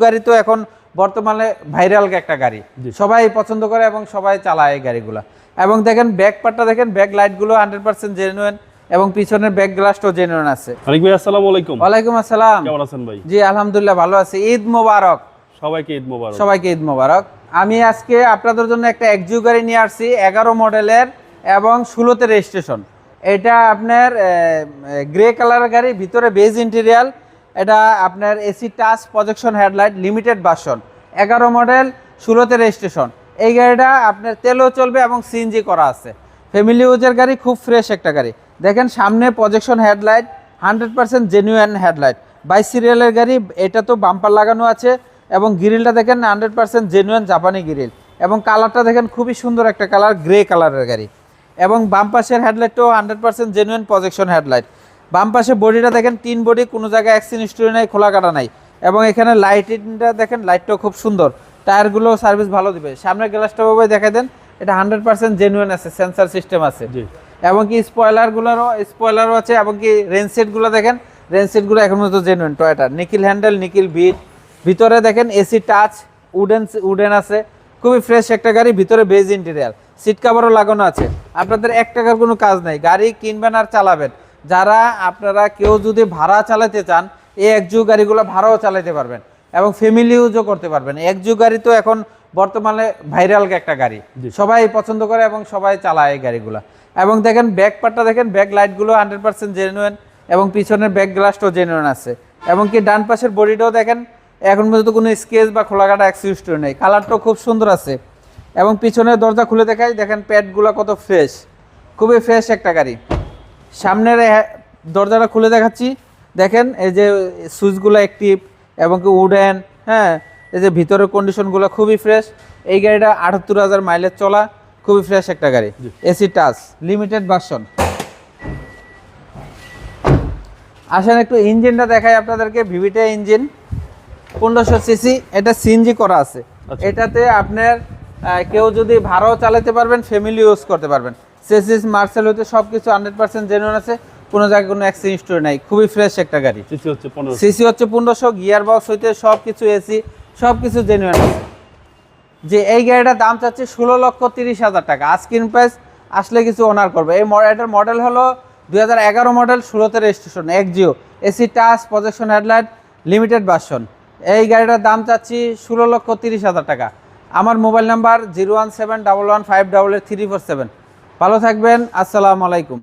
গাড়ি তো এখন বর্তমানে ভাইরাল একটা গাড়ি, সবাই পছন্দ করে এবং সবাই চালায় এই গাড়িগুলো। এবং দেখেন ব্যাক পার্টটা দেখেন, ব্যাক লাইটগুলো 100% জেনুইন এবং পিছনের ব্যাক গ্লাসটাও জেনুইন আছে। আরিক ভাই আসসালামু আলাইকুম। ওয়ালাইকুম আসসালাম। কেমন আছেন ভাই? জি আলহামদুলিল্লাহ ভালো আছি। ঈদ মোবারক সবাইকে। ঈদ মোবারক। সবাইকে ঈদ মোবারক। আমি আজকে আপনাদের জন্য একটা এক্সিউ গাড়ি নিয়ে আসছি, 11 মডেলের এবং 16তে রেজিস্ট্রেশন। এটা আপনার গ্রে কালারের গাড়ি, ভিতরে বেজ ইন্টেরিয়াল। এটা আপনার AC touch projection headlight, limited version, 11 model, 16তে রেজিস্ট্রেশন। এই গাড়িটা আপনার তেলও চলবে এবং সিএনজি করা আছে। ফ্যামিলি ইউজের গাড়ি, খুব ফ্রেশ একটা গাড়ি। দেখেন সামনে প্রজেকশন হেডলাইট, 100% জেনুইন হেডলাইট, 22 সিরিয়ালের গাড়ি। এটা তো বাম্পার লাগানো আছে এবং গ্রিলটা দেখেন 100% জেনুইন জাপানি গ্রিল এবং কালারটা দেখেন খুবই সুন্দর একটা কালার, গ্রে কালারের গাড়ি। এবং বাম পাশের হেডলাইটটাও 100% জেনুইন প্রজেকশন হেডলাইট। বাম পাশে বডিটা দেখেন, 3 বডি, কোনো জায়গায় অ্যাক্সিডেন্ট হিস্টরি নাই, খোলা কাটা নাই। এবং এখানে লাইটিংটা দেখেন, লাইটটাও খুব সুন্দর, টায়ারগুলো সার্ভিস ভালো দিবে। সামনের গ্লাসটা ভাবে দেখা দেন, এটা 100% জেনুইন আছে, সেন্সার সিস্টেম আছে। এবং কি স্পয়লারও আছে। এবং কি রেন সেটগুলো দেখেন, রেন সেটগুলো এখন মতো জেনুইন টয়োটা, নিকিল হ্যান্ডেল, নিকিল বিট। ভিতরে দেখেন এসি টাচ, উডেন আছে, খুবই ফ্রেশ একটা গাড়ি। ভিতরে বেজ ইন্টেরিয়াল, সিট কাভারও লাগানো আছে। আপনাদের 1 টাকার কোনো কাজ নাই, গাড়ি কিনবেন আর চালাবেন। যারা আপনারা কেউ যদি ভাড়া চালাতে চান, এই এক্সিউ গাড়িগুলো ভাড়াও চালাতে পারবেন এবং ফ্যামিলি ইউজও করতে পারবেন। এক্সিউ গাড়ি তো এখন বর্তমানে ভাইরাল একটা গাড়ি, সবাই পছন্দ করে এবং সবাই চালায় এই গাড়িগুলো। এবং দেখেন ব্যাক পার্টটা দেখেন, ব্যাক লাইটগুলো 100% জেনুইন এবং পিছনের ব্যাক গ্লাসটাও জেনুইন আছে। এবং কি ডান পাশের বডিটাও দেখেন, এখন পর্যন্ত কোনো স্কেচ বা খোলাকাটা অ্যাক্সিডেন্ট নেই, কালারটাও খুব সুন্দর আছে। এবং পিছনের দরজা খুলে দেখাই, দেখেন প্যাডগুলো কত ফ্রেশ, খুবই ফ্রেশ একটা গাড়ি। সামনের দরজাটা খুলে দেখাচ্ছি, দেখেন এই যে সুইচগুলো অ্যাক্টিভ এবং কি উডেন, হ্যাঁ। এই যে ভিতরের কন্ডিশনগুলো খুবই ফ্রেশ। এই গাড়িটা 78,000 মাইলেজ চলা, খুবই ফ্রেশ একটা গাড়ি, এসি টাচ, লিমিটেড ভার্সন। আসেন একটু ইঞ্জিনটা দেখাই আপনাদেরকে। ভিভিটা ইঞ্জিন, 1500 সিসি, এটা সিএনজি করা আছে। এটাতে আপনার কেউ যদি ভাড়াও চালাতে পারবেন, ফ্যামিলি ইউজ করতে পারবেন। চেসিস মার্সেল হতে সব কিছু 100% জেনুইন আছে, কোনো জায়গায় কোনো অ্যাক্সিডেন্ট হিস্টরি নাই, খুবই ফ্রেশ একটা গাড়ি। সিসি হচ্ছে 1500, গিয়ার বক্স হইতে সব কিছু, এসি সব কিছু জেনুইন আছে। যে এই গাড়িটার দাম চাচ্ছে 16,30,000 টাকা। আস্কিং প্রাইস আসলে কিছু অনার করবে। এটার মডেল হলো 2011 মডেল, 16তে রেজিস্ট্রেশন, এক্সিউ, AC touch projection headlight, limited version. এই গাড়িটার দাম চাচ্ছি 16,30,000 টাকা। আমার মোবাইল নাম্বার 01711588347। ভালো থাকবেন, আসসালামু আলাইকুম।